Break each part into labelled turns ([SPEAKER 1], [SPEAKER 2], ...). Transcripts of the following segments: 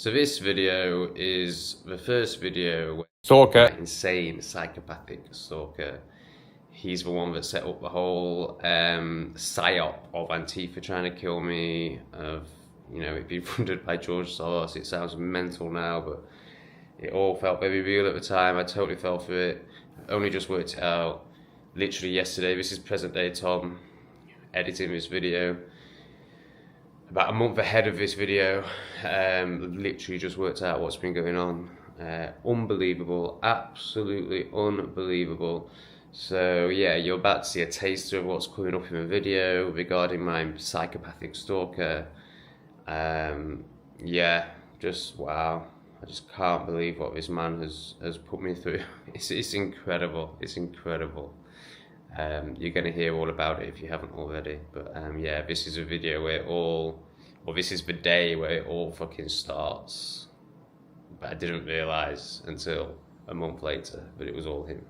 [SPEAKER 1] So this video is the first video where
[SPEAKER 2] Stalker.
[SPEAKER 1] Insane psychopathic stalker. He's the one that set up the whole psyop of Antifa trying to kill me, of, you know, it being funded by George Soros. It sounds mental now, but it all felt very real at the time. I totally fell for it. I only just worked it out literally yesterday. This is present day Tom editing this video. About a month ahead of this video, literally just worked out what's been going on. Unbelievable, absolutely unbelievable. So yeah, you're about to see a taster of what's coming up in the video regarding my psychopathic stalker. Yeah, just wow. I just can't believe what this man has put me through. It's incredible, it's incredible. You're going to hear all about it if you haven't already. But yeah, this is a video where it all, well, this is the day where it all fucking starts. But I didn't realise until a month later that it was all him.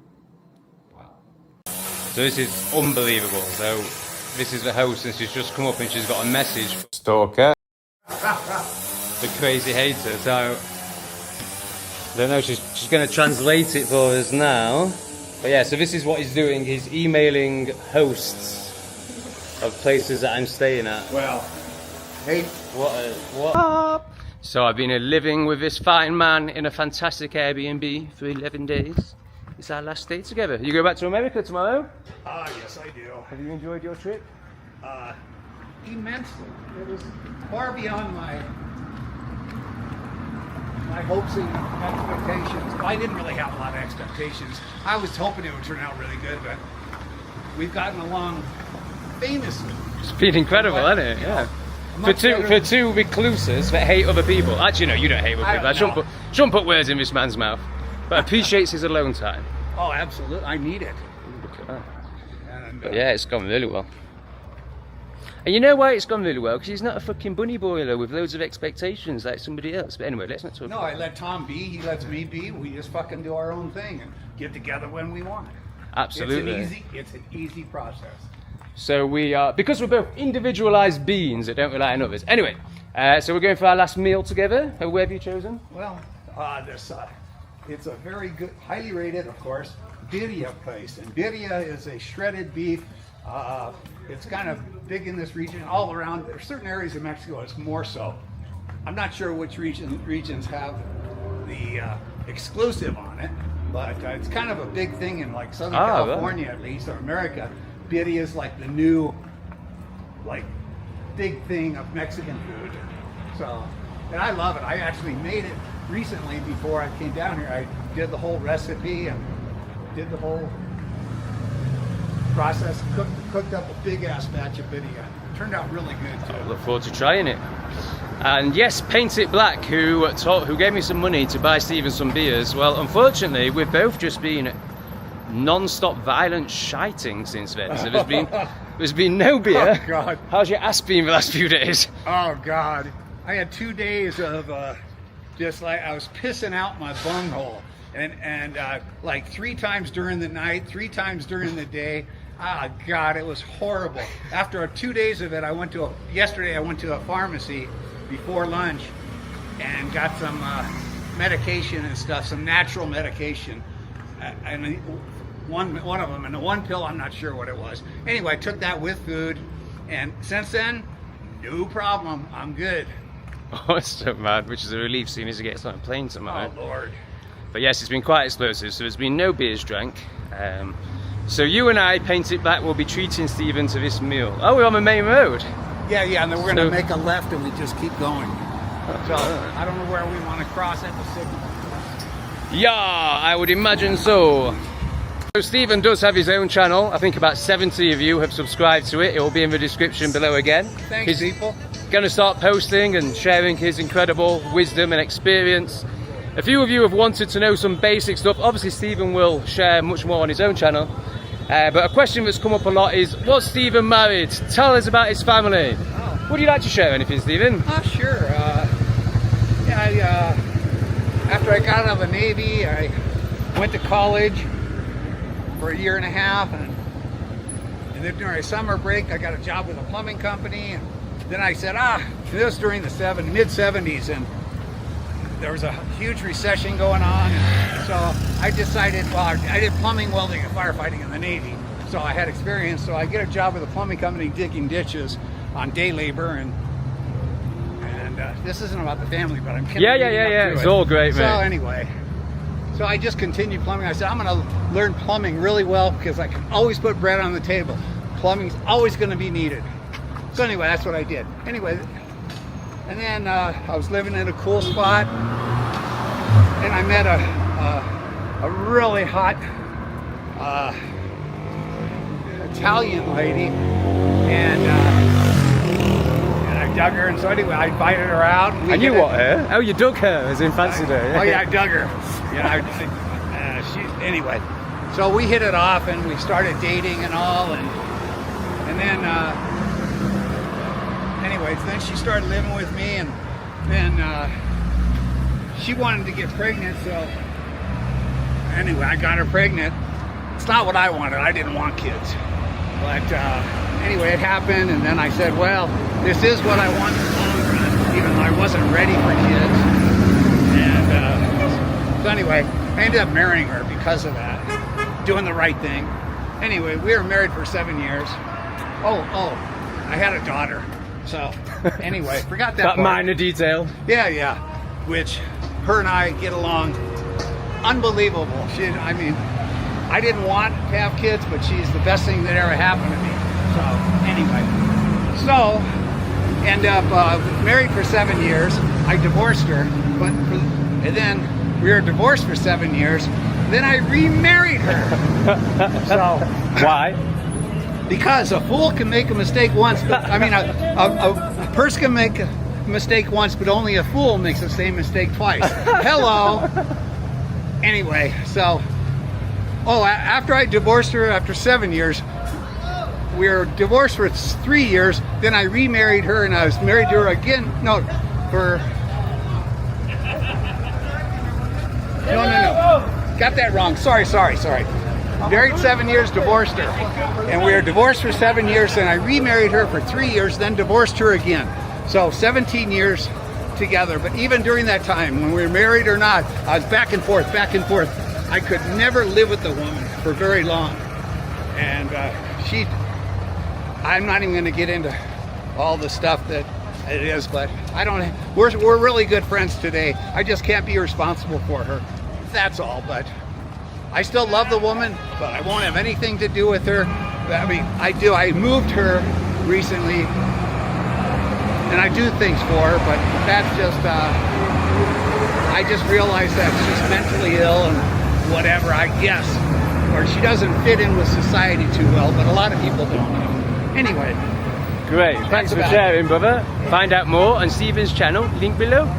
[SPEAKER 1] Wow. So this is unbelievable. So this is the host, and she's just come up and she's got a message.
[SPEAKER 2] Stalker.
[SPEAKER 1] The crazy hater. So I don't know, she's going to translate it for us now. But yeah, so this is what he's doing. He's emailing hosts of places that I'm staying at.
[SPEAKER 3] Well, hey,
[SPEAKER 1] what up? So I've been living with this fine man in a fantastic Airbnb for 11 days. It's our last day together. You go back to America tomorrow?
[SPEAKER 3] yes, I do.
[SPEAKER 1] Have you enjoyed your trip?
[SPEAKER 3] Immensely. It was far beyond my hopes and expectations. I didn't really have a lot of expectations. I was hoping it would turn out really good, but we've gotten along famously.
[SPEAKER 1] It's been incredible, hasn't it? Yeah. For two recluses that hate other people. Actually, no, you don't hate other people. I shouldn't put words in this man's mouth. But appreciates his alone time.
[SPEAKER 3] Oh, absolutely. I need it. And,
[SPEAKER 1] but yeah, it's gone really well. And you know why it's gone really well? Because he's not a fucking bunny boiler with loads of expectations like somebody else. But anyway, let's not talk about
[SPEAKER 3] I let Tom be, he lets me be. We just fucking do our own thing and get together when we want.
[SPEAKER 1] Absolutely.
[SPEAKER 3] It's an easy process.
[SPEAKER 1] So we are, because we're both individualized beings that don't rely on others. Anyway, so we're going for our last meal together. Where have you chosen?
[SPEAKER 3] Well, it's a very good, highly rated, of course, birria place. And birria is a shredded beef. It's kind of big in this region, all around. There are certain areas of Mexico it's more so. I'm not sure which regions have the exclusive on it, but it's kind of a big thing in like Southern California, at least, or America. Birria is like the new, like, big thing of Mexican food. So, and I love it. I actually made it recently before I came down here. I did the whole recipe and did the whole process, cooked up a big ass batch of birria. It turned out really good too.
[SPEAKER 1] I look forward to trying it. And yes, Paint It Black, who gave me some money to buy Stephen some beers. Well, unfortunately, we've both just been non-stop violent shiting since then. So there's been no beer.
[SPEAKER 3] Oh God!
[SPEAKER 1] How's your ass been the last few days?
[SPEAKER 3] Oh God! I had 2 days of just like I was pissing out my bunghole, and like 3 times during the night, 3 times during the day. Ah, God, it was horrible. After 2 days of it, yesterday I went to a pharmacy before lunch and got some medication and stuff, some natural medication, and one of them, and the one pill, I'm not sure what it was. Anyway, I took that with food, and since then, no problem. I'm good.
[SPEAKER 1] Awesome, man, which is a relief seeing as it gets on a plane tomorrow.
[SPEAKER 3] Oh, Lord.
[SPEAKER 1] But yes, it's been quite explosive, so there's been no beers drank. So you and I, Paint It Black, will be treating Stephen to this meal. Oh, we're on the main road.
[SPEAKER 3] Yeah, and then we're going to make a left and we just keep going. So, I don't know where we want to cross at the signal.
[SPEAKER 1] Yeah, I would imagine so. So Stephen does have his own channel. I think about 70 of you have subscribed to it. It will be in the description below again.
[SPEAKER 3] Thanks, people.
[SPEAKER 1] Going to start posting and sharing his incredible wisdom and experience. A few of you have wanted to know some basic stuff. Obviously, Stephen will share much more on his own channel. But a question that's come up a lot is, was Stephen married? Tell us about his family.
[SPEAKER 3] Oh.
[SPEAKER 1] Would you like to share anything, Stephen?
[SPEAKER 3] Sure. After I got out of the Navy, I went to college for 1.5 years, and then during a summer break, I got a job with a plumbing company, and then I said, this was during the mid-70s, and there was a huge recession going on, and so I decided, well, I did plumbing, welding, and firefighting in the Navy, so I had experience. So I get a job with a plumbing company digging ditches on day labor, and this isn't about the family, but I'm
[SPEAKER 2] yeah. It's all great,
[SPEAKER 3] so
[SPEAKER 2] mate.
[SPEAKER 3] So anyway, so I just continued plumbing. I said, I'm going to learn plumbing really well because I can always put bread on the table. Plumbing's always going to be needed. So anyway, that's what I did. Anyway, and then I was living in a cool spot, and I met a really hot Italian lady, and I dug her. And so anyway, I invited her out.
[SPEAKER 2] And you what, her? Oh, you dug her, as in fancy day.
[SPEAKER 3] Oh yeah, I dug her. Anyway, so we hit it off, and we started dating and all, and then anyways, then she started living with me, and then she wanted to get pregnant. So anyway, I got her pregnant. It's not what I wanted. I didn't want kids, but anyway, it happened, and then I said, well, this is what I want in the long run, even though I wasn't ready for kids. And so anyway, I ended up marrying her because of that, doing the right thing. Anyway, we were married for 7 years. Oh, I had a daughter. So anyway, forgot that
[SPEAKER 2] That
[SPEAKER 3] part.
[SPEAKER 2] minor detail.
[SPEAKER 3] Yeah. Which her and I get along unbelievable. I mean, I didn't want to have kids, but she's the best thing that ever happened to me. So anyway, end up married for 7 years. I divorced her, and then we were divorced for 7 years. Then I remarried her. So
[SPEAKER 2] why?
[SPEAKER 3] Because a fool can make a mistake once, but I mean, a person can make a mistake once, but only a fool makes the same mistake twice. Hello. Anyway, so, after I divorced her after 7 years, we were divorced for 3 years, then I remarried her, and I was married to her again, no. Got that wrong, sorry. Married 7 years, divorced her. And we were divorced for 7 years, then I remarried her for 3 years, then divorced her again. So 17 years together. But even during that time, when we were married or not, I was back and forth. I could never live with the woman for very long. And I'm not even going to get into all the stuff that it is, but we're really good friends today. I just can't be responsible for her. That's all, but I still love the woman, but I won't have anything to do with her. I mean, I do. I moved her recently, and I do things for her, but that's just, I just realized that she's mentally ill and whatever, I guess. Or she doesn't fit in with society too well, but a lot of people don't. Anyway.
[SPEAKER 2] Great. Thanks for sharing, brother. Find out more on Stephen's channel, link below.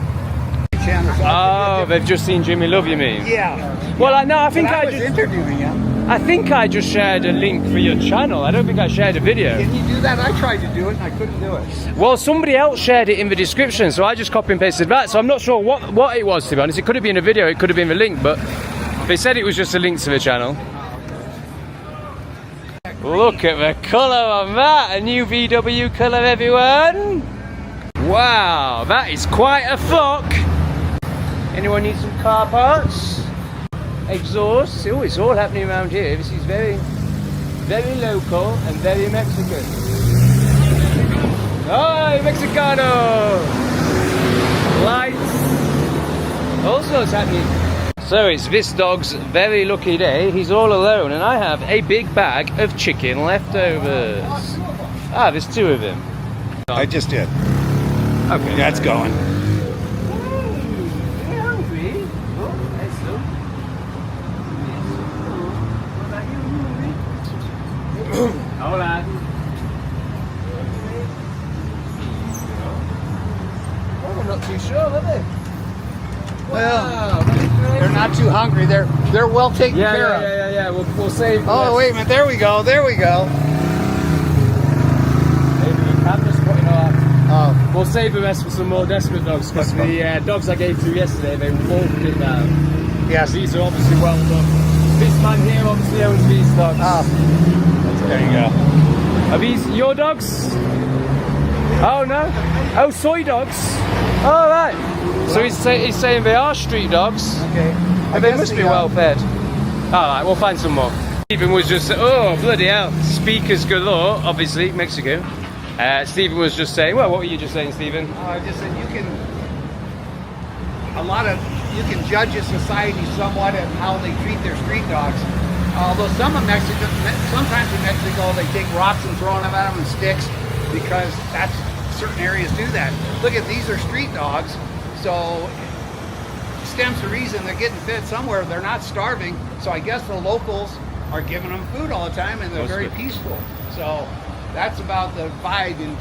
[SPEAKER 2] Oh, they've just seen Jimmy Love, you mean?
[SPEAKER 3] Yeah.
[SPEAKER 2] Well, I think I
[SPEAKER 3] was
[SPEAKER 2] just
[SPEAKER 3] interviewing him.
[SPEAKER 2] I think I just shared a link for your channel. I don't think I shared a video.
[SPEAKER 3] Can you do that? I tried to do it and I couldn't do it.
[SPEAKER 2] Well, somebody else shared it in the description, so I just copy and pasted that. So I'm not sure what it was, to be honest. It could have been a video, it could have been the link, but they said it was just a link to the channel. Look at the colour on that! A new VW colour, everyone! Wow, that is quite a flock! Anyone need some car parts? Exhaust? Oh, it's all happening around here. This is very, very local and very Mexican. Oh, Mexicano! Lights! All sorts happening. So it's this dog's very lucky day. He's all alone and I have a big bag of chicken leftovers. Ah, there's two of them.
[SPEAKER 3] I just did.
[SPEAKER 2] Okay.
[SPEAKER 3] That's going.
[SPEAKER 2] Hola. Oh, I'm not too sure, are they?
[SPEAKER 3] Well, they're not too hungry. They're well taken care of.
[SPEAKER 2] Yeah. We'll save.
[SPEAKER 3] Oh, wait a minute. There we go.
[SPEAKER 2] Maybe the camera's putting off. We'll save the rest for some more desperate dogs because the dogs I gave to yesterday, they wolfed it down.
[SPEAKER 3] Yes.
[SPEAKER 2] These are obviously well done. This man here obviously owns these dogs.
[SPEAKER 3] There you go.
[SPEAKER 2] Are these your dogs? Oh no. Oh, soy dogs. All right. So he's saying they are street dogs.
[SPEAKER 3] Okay.
[SPEAKER 2] But they must be well fed. Alright, we'll find some more. Stephen was just, oh bloody hell, speakers galore, obviously, Mexico. Stephen was just saying, well, what were you just saying, Stephen?
[SPEAKER 3] I just said you can judge a society somewhat at how they treat their street dogs. Although sometimes in Mexico they take rocks and throw them at them and sticks because certain areas do that. Look at these are street dogs, so it stands to reason they're getting fed somewhere. They're not starving, so I guess the locals are giving them food all the time, and they're very peaceful. So that's about the vibe in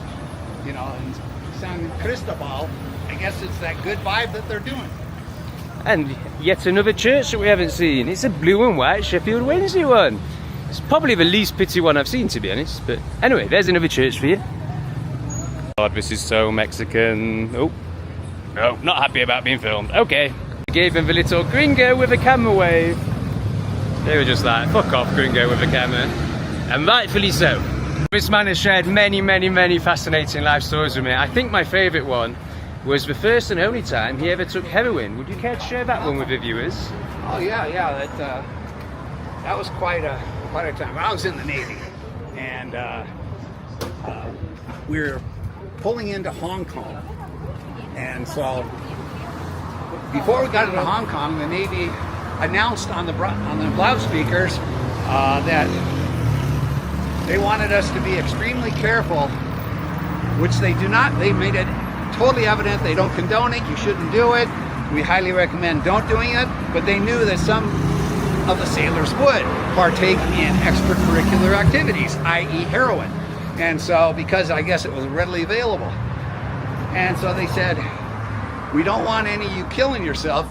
[SPEAKER 3] San Cristobal. I guess it's that good vibe that they're doing.
[SPEAKER 2] And yet another church that we haven't seen. It's a blue and white Sheffield Wednesday one. It's probably the least pretty one I've seen, to be honest. But anyway, there's another church for you. God, this is so Mexican. Oh, no, not happy about being filmed. Okay. Gave him the little gringo with a camera wave. They were just like, fuck off, gringo with a camera. And rightfully so. This man has shared many, many, many fascinating life stories with me. I think my favourite one was the first and only time he ever took heroin. Would you care to share that one with the viewers?
[SPEAKER 3] Oh yeah, that was quite a time. I was in the Navy, and we were pulling into Hong Kong, and so before we got into Hong Kong, the Navy announced on the loudspeakers that they wanted us to be extremely careful, which they do not. They made it totally evident they don't condone it. You shouldn't do it. We highly recommend don't doing it. But they knew that some of the sailors would partake in extracurricular activities, i.e. heroin. And so, because I guess it was readily available. And so they said, we don't want any of you killing yourself.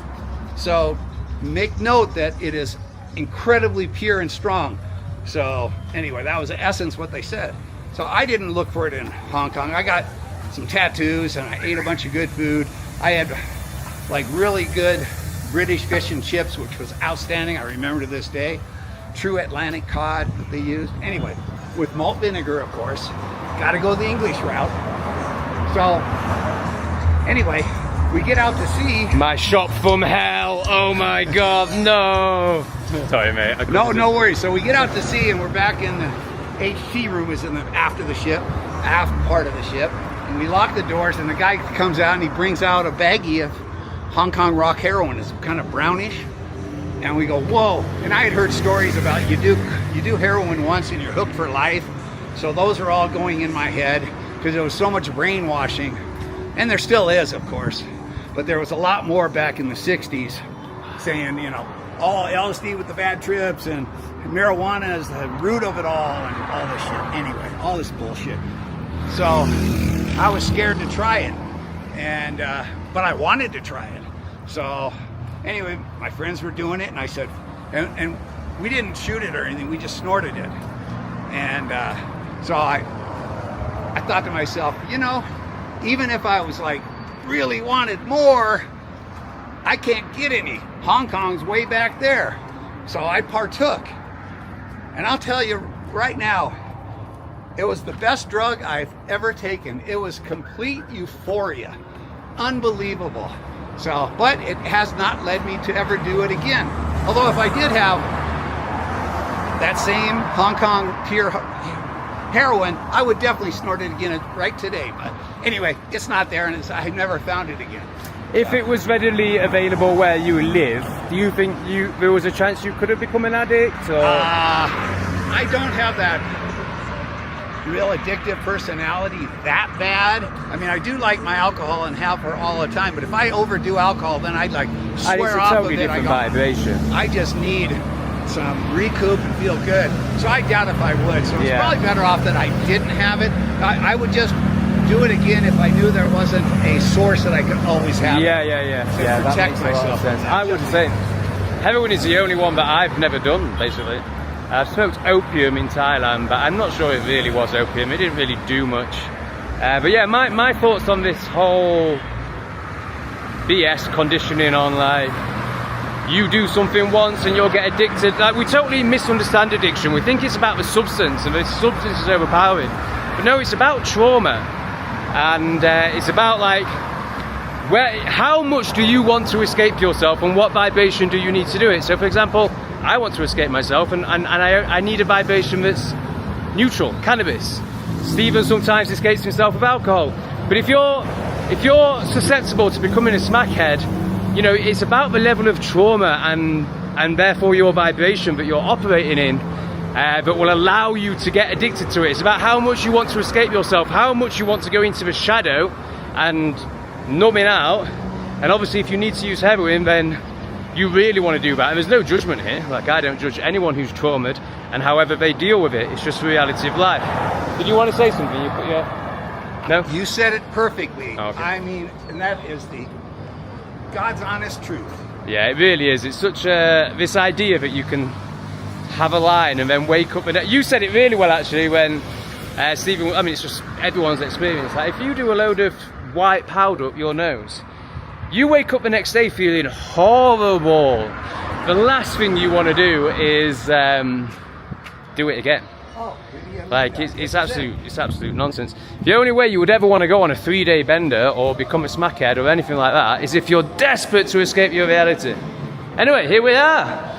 [SPEAKER 3] So make note that it is incredibly pure and strong. So anyway, that was in essence what they said. So I didn't look for it in Hong Kong. I got some tattoos and I ate a bunch of good food. I had like really good British fish and chips, which was outstanding. I remember to this day. True Atlantic cod that they used. Anyway, with malt vinegar, of course. Got to go the English route. So anyway, we get out to sea.
[SPEAKER 2] My shop from hell. Oh my God, no. Sorry, mate.
[SPEAKER 3] No worries. So we get out to sea and we're back in the HT room, is in the aft part of the ship. And we lock the doors, and the guy comes out and he brings out a baggie of Hong Kong rock heroin. It's kind of brownish. And we go, whoa. And I had heard stories about you do heroin once and you're hooked for life. So those are all going in my head because there was so much brainwashing. And there still is, of course. But there was a lot more back in the 60s saying, all LSD with the bad trips and marijuana is the root of it all and all this shit. Anyway, all this bullshit. So I was scared to try it, and but I wanted to try it. So anyway, my friends were doing it, and I said, and we didn't shoot it or anything, we just snorted it. And so I thought to myself, even if I was like really wanted more, I can't get any. Hong Kong's way back there. So I partook. And I'll tell you right now, it was the best drug I've ever taken. It was complete euphoria. Unbelievable. So, but it has not led me to ever do it again. Although if I did have that same Hong Kong pure heroin, I would definitely snort it again right today. But anyway, it's not there, and I've never found it again.
[SPEAKER 2] If it was readily available where you live, do you think there was a chance you could have become an addict? Or?
[SPEAKER 3] I don't have that real addictive personality that bad. I mean, I do like my alcohol and have for all the time, but if I overdo alcohol, then I'd like swear off of it.
[SPEAKER 2] Different vibration.
[SPEAKER 3] I just need some recoup and feel good. So I doubt if I would. So it's probably better off that I didn't have it. I would just do it again if I knew there wasn't a source that I could always have.
[SPEAKER 2] To
[SPEAKER 3] protect myself.
[SPEAKER 2] I would say heroin is the only one that I've never done, basically. I've smoked opium in Thailand, but I'm not sure it really was opium. It didn't really do much. But yeah, my thoughts on this whole BS conditioning on like you do something once and you'll get addicted. Like, we totally misunderstand addiction. We think it's about the substance and the substance is overpowering. But no, it's about trauma. And it's about like how much do you want to escape yourself, and what vibration do you need to do it? So for example, I want to escape myself, and I need a vibration that's neutral, cannabis. Stephen sometimes escapes himself with alcohol. But if you're susceptible to becoming a smackhead, you know, it's about the level of trauma and therefore your vibration that you're operating in that will allow you to get addicted to it. It's about how much you want to escape yourself, how much you want to go into the shadow and numbing out. And obviously if you need to use heroin, then you really want to do that. And there's no judgment here. Like, I don't judge anyone who's traumatized, and however they deal with it, it's just the reality of life. Did you want to say something? No?
[SPEAKER 3] You said it perfectly.
[SPEAKER 2] Okay.
[SPEAKER 3] I mean, and that is the God's honest truth.
[SPEAKER 2] Yeah, it really is. It's such this idea that you can have a line and then wake up. You said it really well, actually, when Stephen, I mean, it's just everyone's experience. Like, if you do a load of white powder up your nose, you wake up the next day feeling horrible. The last thing you want to do is do it again. Like, it's absolute nonsense. The only way you would ever want to go on a 3-day bender or become a smackhead or anything like that is if you're desperate to escape your reality. Anyway, here we are.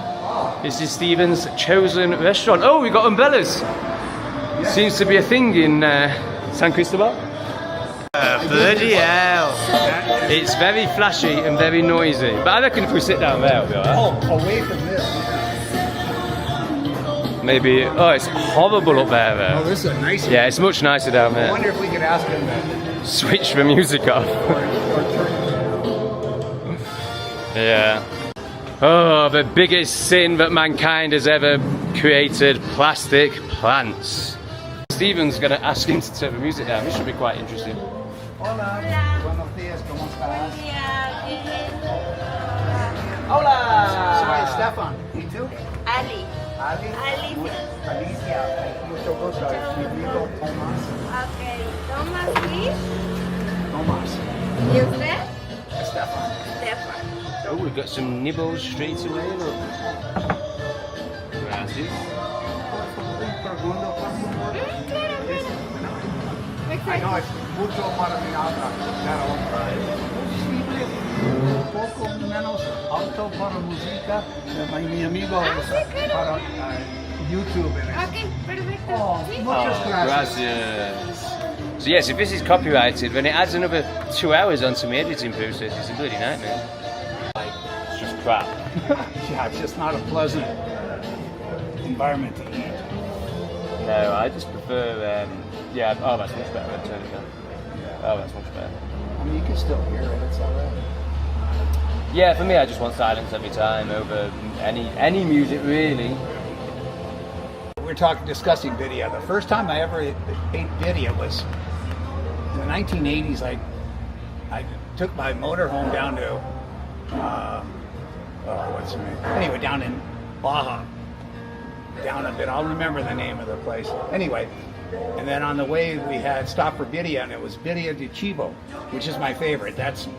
[SPEAKER 2] This is Stephen's chosen restaurant. Oh, we got umbrellas. Seems to be a thing in San Cristobal. Bloody hell. It's very flashy and very noisy. But I reckon if we sit down there, we'll be alright.
[SPEAKER 3] Oh, away from this.
[SPEAKER 2] Maybe, oh, it's horrible up there though.
[SPEAKER 3] Oh, this is a nice one.
[SPEAKER 2] Yeah, it's much nicer down
[SPEAKER 3] I
[SPEAKER 2] there.
[SPEAKER 3] wonder if we could ask him that.
[SPEAKER 2] Switch the music off. Yeah. Oh, the biggest sin that mankind has ever created, plastic plants. Stephen's gonna ask him to turn the music down. This should be quite interesting.
[SPEAKER 3] Hola. Buenos días, ¿cómo estás?
[SPEAKER 2] Hola!
[SPEAKER 3] Soy Stephan. ¿Y tú?
[SPEAKER 4] Ali.
[SPEAKER 3] Ali? Alicia. Mucho gusto. Mi amigo Tomás.
[SPEAKER 4] Okay. Thomas, please.
[SPEAKER 3] Tomás.
[SPEAKER 4] ¿Y usted?
[SPEAKER 3] Stephan.
[SPEAKER 4] Stefan.
[SPEAKER 2] Oh, we've got some nibbles straight away, look. Gracias.
[SPEAKER 3] I know it's mucho para mi habla, pero posible un poco menos alto para música. Mi amigo para YouTube.
[SPEAKER 4] Ok, perfecto.
[SPEAKER 3] Oh,
[SPEAKER 4] Sí.
[SPEAKER 3] muchas gracias.
[SPEAKER 2] Gracias. So yes, if this is copyrighted, then it adds another 2 hours onto my editing process. It's a bloody nightmare. Like, it's just crap.
[SPEAKER 3] Yeah, it's just not a pleasant environment to eat.
[SPEAKER 2] No, I just prefer, yeah, oh, that's much better. I'll turn it down. Oh, that's much better.
[SPEAKER 3] I mean, you can still hear it, it's alright.
[SPEAKER 2] Yeah, for me, I just want silence every time over any music, really.
[SPEAKER 3] We're discussing video. The first time I ever ate video was in the 1980s. I took my motorhome down to, what's the name? Anyway, down in Baja. Down a bit, I'll remember the name of the place. Anyway, and then on the way we had stopped for birria, and it was birria de chivo, which is my favorite. That's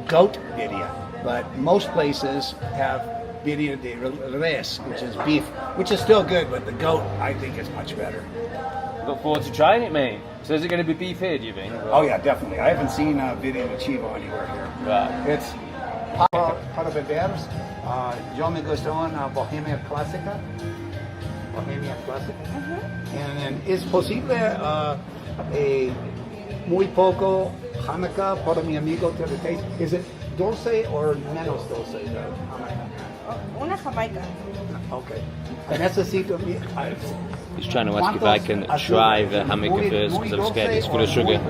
[SPEAKER 3] goat birria, but most places have birria de res, which is beef, which is still good, but the goat I think is much better.
[SPEAKER 2] Look forward to trying it, mate. So is it going to be beef here, do you think?
[SPEAKER 3] Oh yeah, definitely. I haven't seen birria de chivo anywhere here.
[SPEAKER 2] Right.
[SPEAKER 3] It's para beber. Yo me gusta una bohemia clásica. Bohemia clásica. And es posible muy poco Hanukkah para mi amigo to the taste. Is it dulce or menos dulce?
[SPEAKER 4] Una jamaica.
[SPEAKER 3] Okay. Necesito.
[SPEAKER 2] He's trying to ask if I can try the hammock first because I'm scared it's full of sugar.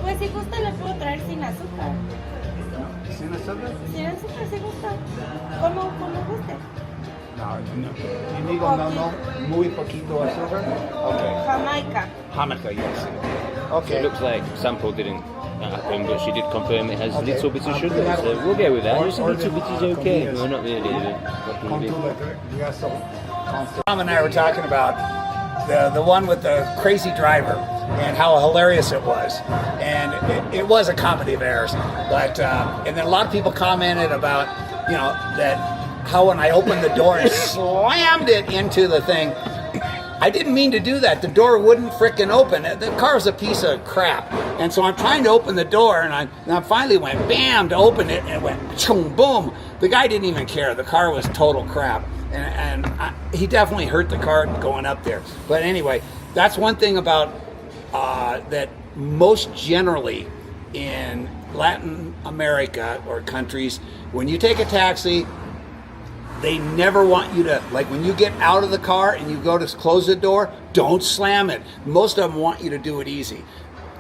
[SPEAKER 4] Pues si gusta le puedo traer sin azúcar.
[SPEAKER 3] ¿Sin azúcar?
[SPEAKER 4] Sin azúcar si gusta. Como guste.
[SPEAKER 3] No. Mi amigo no, muy poquito azúcar. Okay.
[SPEAKER 4] Jamaica.
[SPEAKER 3] Hanukkah, yes.
[SPEAKER 2] So
[SPEAKER 3] Okay.
[SPEAKER 2] it looks like sample didn't happen, but she did confirm it has a little bit of sugar, so we'll go with that. Just a little bit is okay. We're not really.
[SPEAKER 3] Tom and I were talking about the one with the crazy driver and how hilarious it was, and it was a comedy of errors. But and then a lot of people commented about that how when I opened the door and slammed it into the thing, I didn't mean to do that. The door wouldn't frickin' open. The car's a piece of crap. And so I'm trying to open the door, and I finally went bam to open it, and it went choom, boom. The guy didn't even care. The car was total crap. And he definitely hurt the car going up there. But anyway, that's one thing about that most generally in Latin America or countries, when you take a taxi, they never want you to, like when you get out of the car and you go to close the door, don't slam it. Most of them want you to do it easy.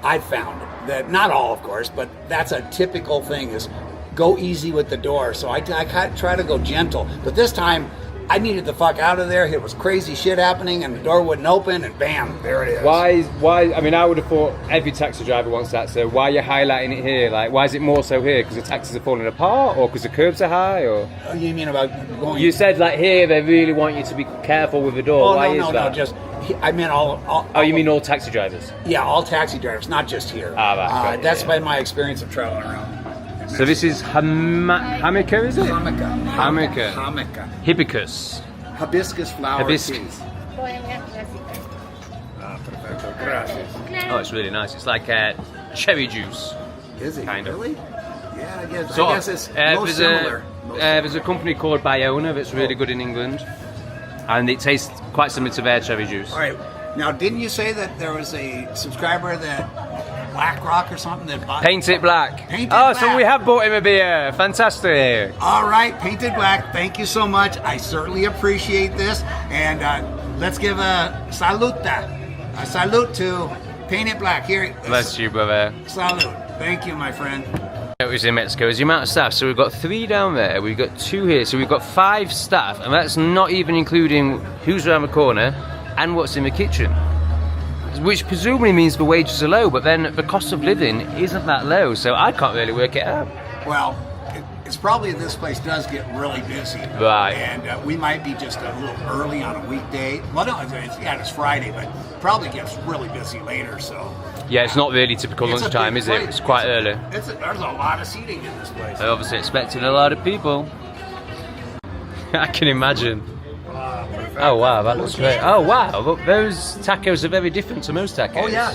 [SPEAKER 3] I've found that, not all of course, but that's a typical thing is go easy with the door. So I try to go gentle. But this time, I needed the fuck out of there. It was crazy shit happening, and the door wouldn't open, and bam, there it is.
[SPEAKER 2] Why? I mean, I would have thought every taxi driver wants that. So why are you highlighting it here? Like, why is it more so here? Because the taxis are falling apart, or because the curbs are high, or?
[SPEAKER 3] You mean about going?
[SPEAKER 2] You said like here they really want you to be careful with the door.
[SPEAKER 3] Oh,
[SPEAKER 2] why
[SPEAKER 3] no,
[SPEAKER 2] is that?
[SPEAKER 3] No, just I meant all.
[SPEAKER 2] Oh, you mean all taxi drivers?
[SPEAKER 3] Yeah, all taxi drivers, not just here.
[SPEAKER 2] Right,
[SPEAKER 3] that's been my experience of traveling around.
[SPEAKER 2] So this is Jamaica, is it?
[SPEAKER 3] Jamaica.
[SPEAKER 2] Hibiscus.
[SPEAKER 3] Hibiscus flower
[SPEAKER 2] Hibiscus.
[SPEAKER 3] teas.
[SPEAKER 4] Bohemia Clásica.
[SPEAKER 3] Perfecto. Gracias.
[SPEAKER 2] Oh, it's really nice. It's like cherry juice.
[SPEAKER 3] Is it
[SPEAKER 2] Kind of.
[SPEAKER 3] really? Yeah, I guess it's most
[SPEAKER 2] there's
[SPEAKER 3] similar.
[SPEAKER 2] There's a company called Bayona that's really good in England, and it tastes quite similar to their cherry juice.
[SPEAKER 3] All right. Now, didn't you say that there was a subscriber that Black Rock or something that bought
[SPEAKER 2] Paint it black.
[SPEAKER 3] Paint it
[SPEAKER 2] oh,
[SPEAKER 3] black.
[SPEAKER 2] so we have bought him a beer. Fantastic.
[SPEAKER 3] All right, Painted Black. Thank you so much. I certainly appreciate this, and let's give a salute to Painted Black. Here,
[SPEAKER 2] Bless you, brother.
[SPEAKER 3] salute. Thank you, my friend.
[SPEAKER 2] It was in Mexico is the amount of staff. So we've got 3 down there, we've got 2 here, so we've got 5 staff, and that's not even including who's around the corner and what's in the kitchen. Which presumably means the wages are low, but then the cost of living isn't that low, so I can't really work it out.
[SPEAKER 3] Well, it's probably this place does get really busy.
[SPEAKER 2] Right.
[SPEAKER 3] And we might be just a little early on a weekday. Well, no, it's Friday, but probably gets really busy later, so.
[SPEAKER 2] Yeah, it's not really typical
[SPEAKER 3] It's a
[SPEAKER 2] lunchtime,
[SPEAKER 3] big
[SPEAKER 2] is it?
[SPEAKER 3] place.
[SPEAKER 2] It's quite early.
[SPEAKER 3] There's a lot of seating in this place.
[SPEAKER 2] I obviously expecting a lot of people. I can imagine. Oh wow, that looks great. Oh wow, look, those tacos are very different to most tacos.
[SPEAKER 3] Oh yeah.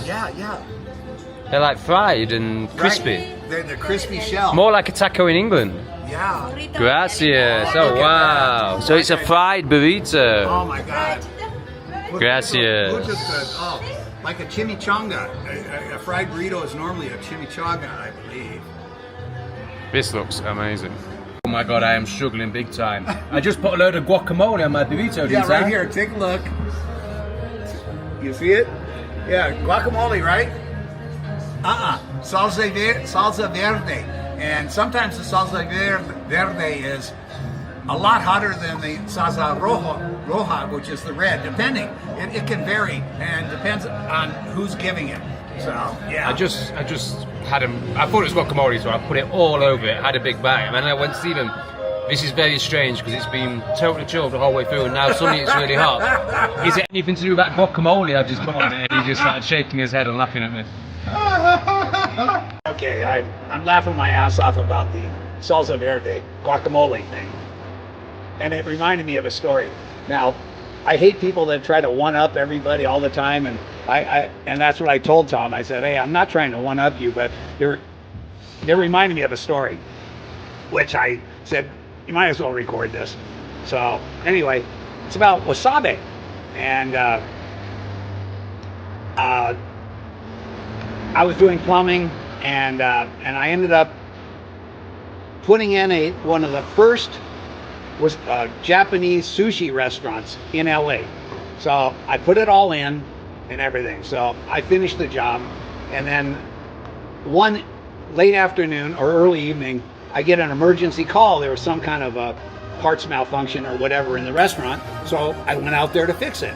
[SPEAKER 2] They're like fried and crispy.
[SPEAKER 3] Right. They're the crispy shell.
[SPEAKER 2] More like a taco in England.
[SPEAKER 3] Yeah.
[SPEAKER 2] Gracias. Oh wow. So it's a fried burrito.
[SPEAKER 3] Oh my God.
[SPEAKER 2] Gracias.
[SPEAKER 3] Look at like a chimichanga. A fried burrito is normally a chimichanga, I believe.
[SPEAKER 2] This looks amazing. Oh my God, I am struggling big time. I just put a load of guacamole on my burrito,
[SPEAKER 3] Yeah, right here. Take a look. You see it? Yeah, guacamole, right? Salsa verde. And sometimes the salsa verde is a lot hotter than the salsa roja, which is the red, depending. It can vary and depends on who's giving it. So, yeah.
[SPEAKER 2] I just had them. I thought it was guacamole, so I put it all over it. Had a big bite, and then I went, Stephen, this is very strange because it's been totally chilled the whole way through, and now suddenly it's really hot. Is it anything to do with that guacamole I've just put on it? And he just started shaking his head and laughing at me.
[SPEAKER 3] Okay, I'm laughing my ass off about the salsa verde guacamole thing, and it reminded me of a story. Now, I hate people that try to one-up everybody all the time, and and that's what I told Tom. I said, hey, I'm not trying to one-up you, but they're reminding me of a story, which I said, you might as well record this. So anyway, it's about wasabi, and I was doing plumbing, and I ended up putting in one of the first was Japanese sushi restaurants in LA. So I put it all in and everything. So I finished the job, and then one late afternoon or early evening, I get an emergency call. There was some kind of a parts malfunction or whatever in the restaurant. So I went out there to fix it.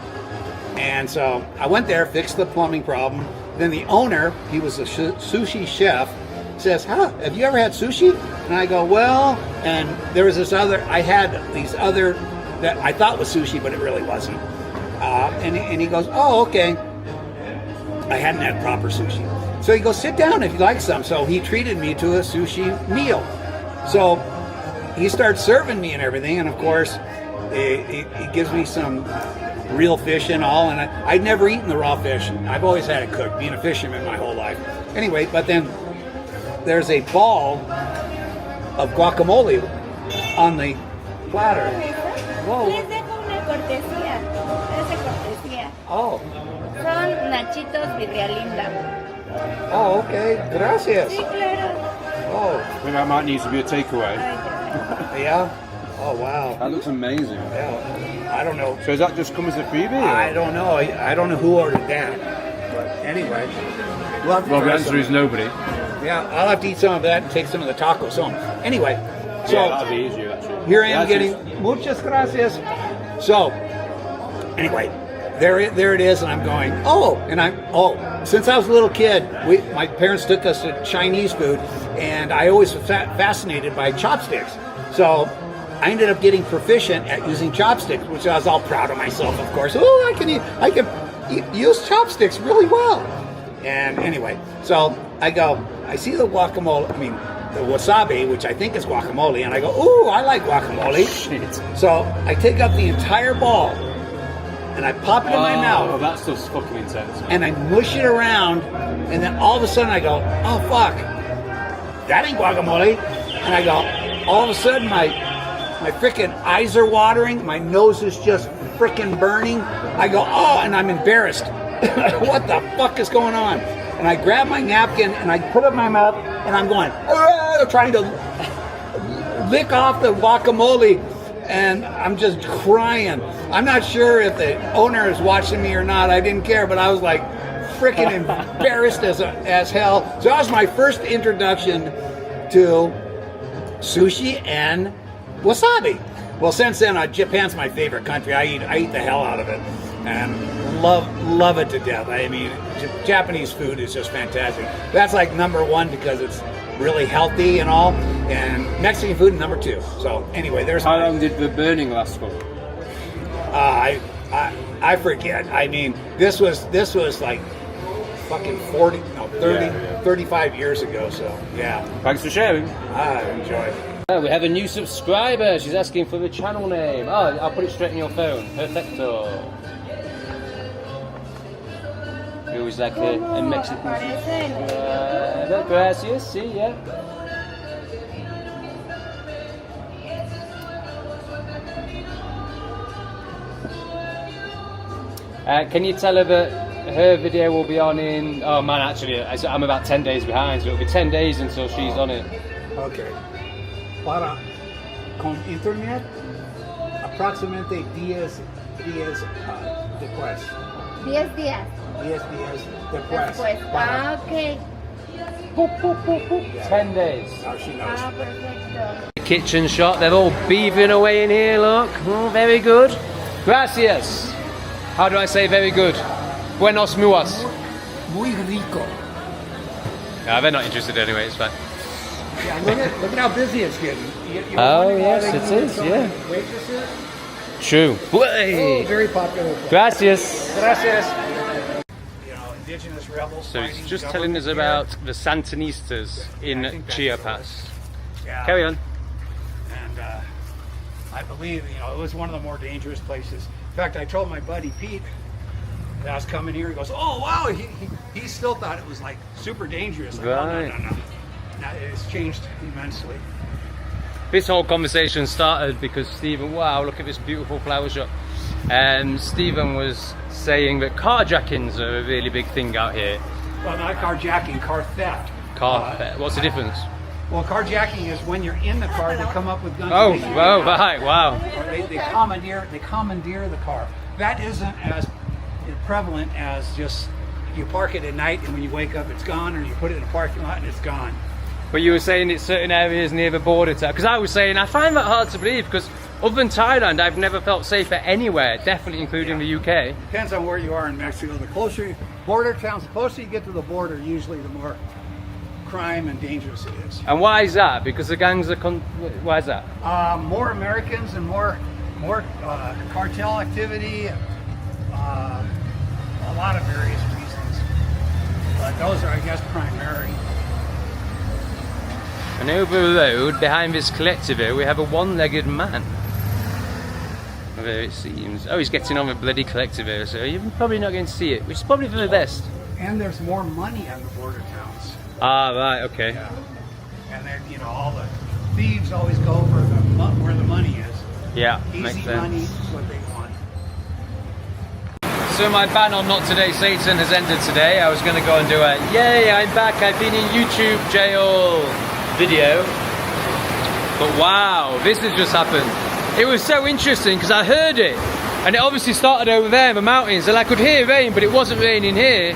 [SPEAKER 3] And so I went there, fixed the plumbing problem. Then the owner, he was a sushi chef, says, have you ever had sushi? And I go, well, and there was I had these other that I thought was sushi, but it really wasn't. And he goes, oh, okay. I hadn't had proper sushi. So he goes, sit down if you like some. So he treated me to a sushi meal. So he starts serving me and everything. And of course, he gives me some real fish and all, and I'd never eaten the raw fish. I've always had it cooked, being a fisherman my whole life. Anyway, but then there's a ball of guacamole on the platter. Whoa.
[SPEAKER 4] Les dejo una cortesía. Es de cortesía.
[SPEAKER 3] Oh.
[SPEAKER 4] Son nachitos birria
[SPEAKER 3] Oh, okay. Gracias.
[SPEAKER 4] Sí, claro.
[SPEAKER 3] Oh.
[SPEAKER 2] I think that might need to be a takeaway.
[SPEAKER 3] Yeah? Oh, wow.
[SPEAKER 2] That looks amazing.
[SPEAKER 3] Yeah. I don't know.
[SPEAKER 2] So does that just come as a freebie?
[SPEAKER 3] I don't know. I don't know who ordered that. But anyway. Well,
[SPEAKER 2] the answer is nobody.
[SPEAKER 3] Yeah, I'll have to eat some of that and take some of the tacos home. Anyway. So,
[SPEAKER 2] yeah, that'd be easier actually.
[SPEAKER 3] Here I am getting muchas gracias. So, anyway, there it is, and I'm going, since I was a little kid, my parents took us to Chinese food, and I always was fascinated by chopsticks. So, I ended up getting proficient at using chopsticks, which I was all proud of myself, of course. Oh, I can use chopsticks really well. And anyway, so I see the guacamole, the wasabi, which I think is guacamole, and I go, ooh, I like guacamole.
[SPEAKER 2] Shit.
[SPEAKER 3] So I take up the entire ball, and I pop it in my mouth.
[SPEAKER 2] Oh, that stuff's fucking intense.
[SPEAKER 3] And I mush it around, and then all of a sudden I go, oh, fuck, that ain't guacamole. And I go, all of a sudden my freaking eyes are watering, my nose is just freaking burning. I go, oh, and I'm embarrassed. What the fuck is going on? And I grab my napkin and I put it in my mouth and I'm going, trying to lick off the guacamole, and I'm just crying. I'm not sure if the owner is watching me or not. I didn't care, but I was like freaking embarrassed as hell. So that was my first introduction to sushi and wasabi. Well, since then, Japan's my favorite country. I eat the hell out of it, and love it to death. I mean, Japanese food is just fantastic. That's like number one because it's really healthy and all. And Mexican food number two. So anyway, there's.
[SPEAKER 2] How long did the burning last for?
[SPEAKER 3] I forget. I mean, this was like fucking 35 years ago. So yeah.
[SPEAKER 2] Thanks for sharing.
[SPEAKER 3] I enjoy it.
[SPEAKER 2] Oh, we have a new subscriber. She's asking for the channel name. Oh, I'll put it straight in your phone. Perfecto. It was like a Mexican. Gracias, sí, yeah. Can you tell her that her video will be on in... Oh man, actually, I'm about 10 days behind, so it'll be 10 days until she's on it.
[SPEAKER 3] Okay. Con internet, aproximadamente 10 días después.
[SPEAKER 4] 10 días.
[SPEAKER 3] 10 días después.
[SPEAKER 4] Okay.
[SPEAKER 2] 10 days.
[SPEAKER 3] Now she knows.
[SPEAKER 4] Perfecto.
[SPEAKER 2] The kitchen shot, they're all beaving away in here, look. Oh, very good. Gracias. How do I say very good? Buenos muas.
[SPEAKER 3] Muy rico.
[SPEAKER 2] Yeah, they're not interested anyway, it's fine.
[SPEAKER 3] Yeah, look at how busy it's getting.
[SPEAKER 2] Oh, yes, it is, yeah.
[SPEAKER 3] Waitresses?
[SPEAKER 2] True.
[SPEAKER 3] Oh, very popular.
[SPEAKER 2] Gracias.
[SPEAKER 3] Gracias. Indigenous rebels.
[SPEAKER 2] So he's just telling us about the Sandinistas in Chiapas.
[SPEAKER 3] Yeah.
[SPEAKER 2] Carry on.
[SPEAKER 3] And I believe, it was one of the more dangerous places. In fact, I told my buddy Pete that I was coming here. He goes, "Oh wow!" He still thought it was like super dangerous. Like,
[SPEAKER 2] right.
[SPEAKER 3] No. Now it's changed immensely.
[SPEAKER 2] This whole conversation started because Stephen, wow, look at this beautiful flower shop. Stephen was saying that carjackings are a really big thing out here.
[SPEAKER 3] Well, not carjacking, car theft.
[SPEAKER 2] Car theft. What's the difference?
[SPEAKER 3] Well, carjacking is when you're in the car, they come up with guns.
[SPEAKER 2] Oh,
[SPEAKER 3] and they shoot you
[SPEAKER 2] wow,
[SPEAKER 3] down.
[SPEAKER 2] right, wow.
[SPEAKER 3] Or they commandeer the car. That isn't as prevalent as just you park it at night and when you wake up it's gone, or you put it in a parking lot and it's gone.
[SPEAKER 2] But you were saying it's certain areas near the border town. Because I was saying, I find that hard to believe because other than Thailand, I've never felt safer anywhere, definitely including the UK.
[SPEAKER 3] Depends on where you are in Mexico. The closer border towns, the closer you get to the border, usually the more crime and dangerous it is.
[SPEAKER 2] And why is that? Because the gangs are... Why is that?
[SPEAKER 3] More Americans and more cartel activity, a lot of various reasons. But those are, I guess, primary.
[SPEAKER 2] And over the road, behind this collective here, we have a one-legged man. of here, it seems. Oh, he's getting on with bloody collective here, so you're probably not going to see it, which is probably for the best.
[SPEAKER 3] And there's more money on the border towns.
[SPEAKER 2] Ah, right, okay.
[SPEAKER 3] Yeah. And then, you know, all the thieves always go for where the money is.
[SPEAKER 2] Yeah,
[SPEAKER 3] Easy
[SPEAKER 2] makes sense.
[SPEAKER 3] money is what they want.
[SPEAKER 2] So my ban on Not Today Satan has ended today. I was going to go and do a yay, I'm back, I've been in YouTube jail video. But wow, this has just happened. It was so interesting because I heard it, and it obviously started over there in the mountains, and I could hear rain, but it wasn't raining here.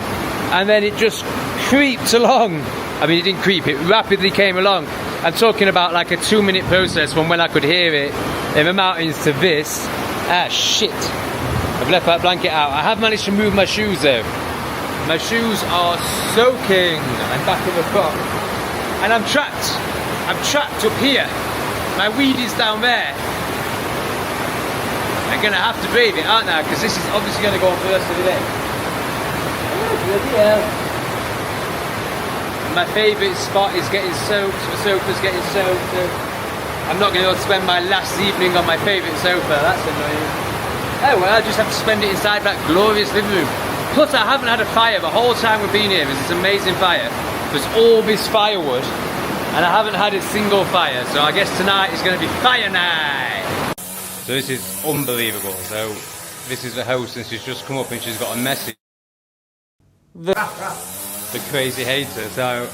[SPEAKER 2] And then it just creeped along. I mean, it didn't creep, it rapidly came along. I'm talking about like a 2-minute process from when I could hear it in the mountains to this. Ah, shit. I've left that blanket out. I have managed to move my shoes though. My shoes are soaking. I'm back in the car. And I'm trapped. I'm trapped up here. My weed is down there. I'm gonna have to bathe it, aren't I? Because this is obviously gonna go on for the rest of the day. Oh, bloody hell. My favourite spot is getting soaked. The sofa's getting soaked. So I'm not gonna be able to spend my last evening on my favourite sofa. That's annoying. Oh well, I just have to spend it inside that glorious living room. Plus I haven't had a fire the whole time we've been here. There's this amazing fire. There's all this firewood and I haven't had a single fire. So I guess tonight is going to be fire night. So this is unbelievable. So this is the host and she's just come up and she's got a message. The crazy hater. So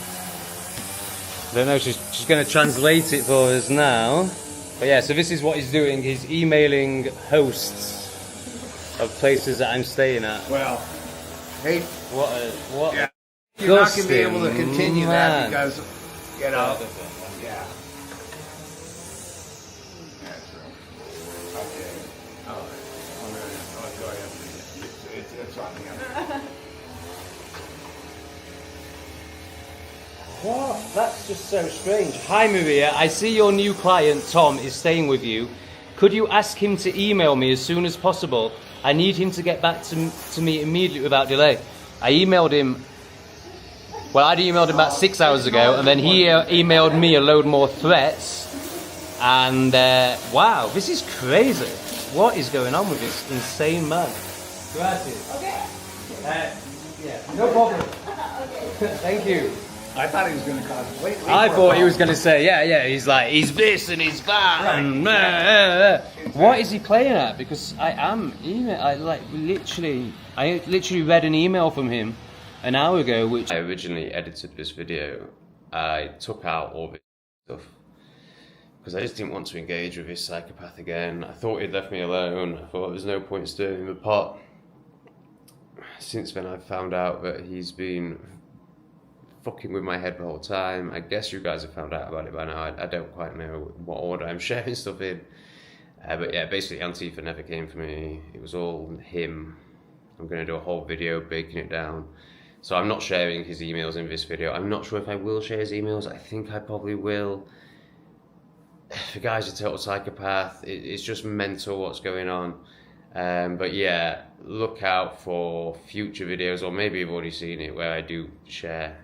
[SPEAKER 2] I don't know, she's going to translate it for us now. But yeah, so this is what he's doing. He's emailing hosts of places that I'm staying at.
[SPEAKER 3] Well, hey,
[SPEAKER 2] What
[SPEAKER 3] yeah. You're not going to be able to continue that
[SPEAKER 2] man.
[SPEAKER 3] because, you know, yeah. That's true. Okay. All right. Go ahead. It's on the other.
[SPEAKER 2] What? That's just so strange. Hi Maria, I see your new client Tom is staying with you. Could you ask him to email me as soon as possible? I need him to get back to me immediately without delay. I emailed him, well I'd emailed him about 6 hours ago and then he emailed me a load more threats. And wow, this is crazy. What is going on with this insane man? Gracias.
[SPEAKER 4] Okay.
[SPEAKER 2] Yeah, no problem. Thank you.
[SPEAKER 3] I thought he was going to cause wait.
[SPEAKER 2] I thought he was going to say, yeah, he's like, he's this and he's that.
[SPEAKER 3] Right.
[SPEAKER 2] And, what is he playing at? Because I literally read an email from him an hour ago, which
[SPEAKER 1] I originally edited this video. I took out all this stuff because I just didn't want to engage with this psychopath again. I thought he'd left me alone. I thought there's no point stirring him apart. Since then I've found out that he's been fucking with my head the whole time. I guess you guys have found out about it by now. I don't quite know what order I'm sharing stuff in. But yeah, basically Antifa never came for me. It was all him. I'm going to do a whole video breaking it down. So I'm not sharing his emails in this video. I'm not sure if I will share his emails. I think I probably will. The guy's a total psychopath. It's just mental what's going on. But yeah, look out for future videos, or maybe you've already seen it, where I do share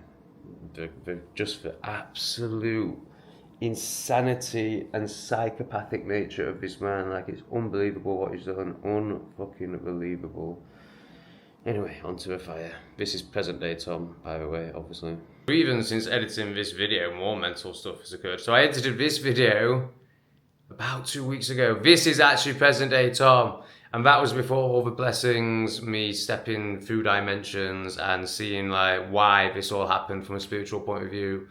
[SPEAKER 1] just the absolute insanity and psychopathic nature of this man. Like, it's unbelievable what he's done. Unfucking believable. Anyway, onto the fire. This is present day Tom, by the way, obviously. Even since editing this video, more mental stuff has occurred. So I edited this video about 2 weeks ago. This is actually present day Tom. And that was before all the blessings, me stepping through dimensions and seeing like why this all happened from a spiritual point of view.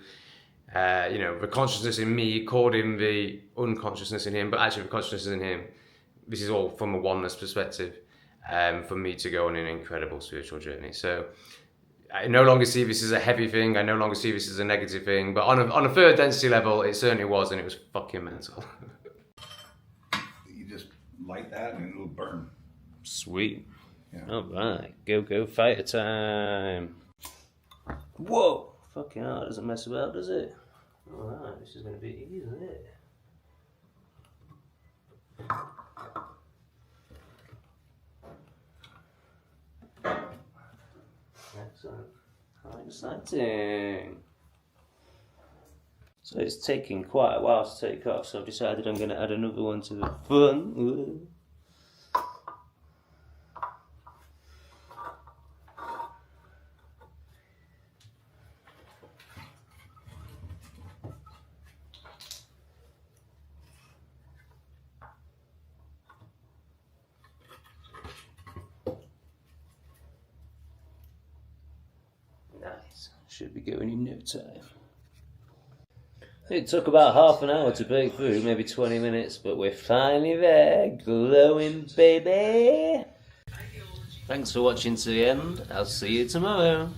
[SPEAKER 1] You know, the consciousness in me called in the unconsciousness in him, but actually the consciousness in him. This is all from a oneness perspective, for me to go on an incredible spiritual journey. So I no longer see this as a heavy thing. I no longer see this as a negative thing. But on a third density level, it certainly was, and it was fucking mental.
[SPEAKER 3] You just light that and it'll burn.
[SPEAKER 2] Sweet.
[SPEAKER 3] Yeah.
[SPEAKER 2] Alright, go fighter time. Whoa! Fucking hell, it doesn't mess about, does it? Alright, this is going to be easy, isn't it? Excellent. How exciting. So it's taking quite a while to take off, so I've decided I'm going to add another one to the front. Ooh. Should be going in no time. It took about half an hour to bake through, maybe 20 minutes, but we're finally there, glowing baby! Thanks for watching to the end, I'll see you tomorrow.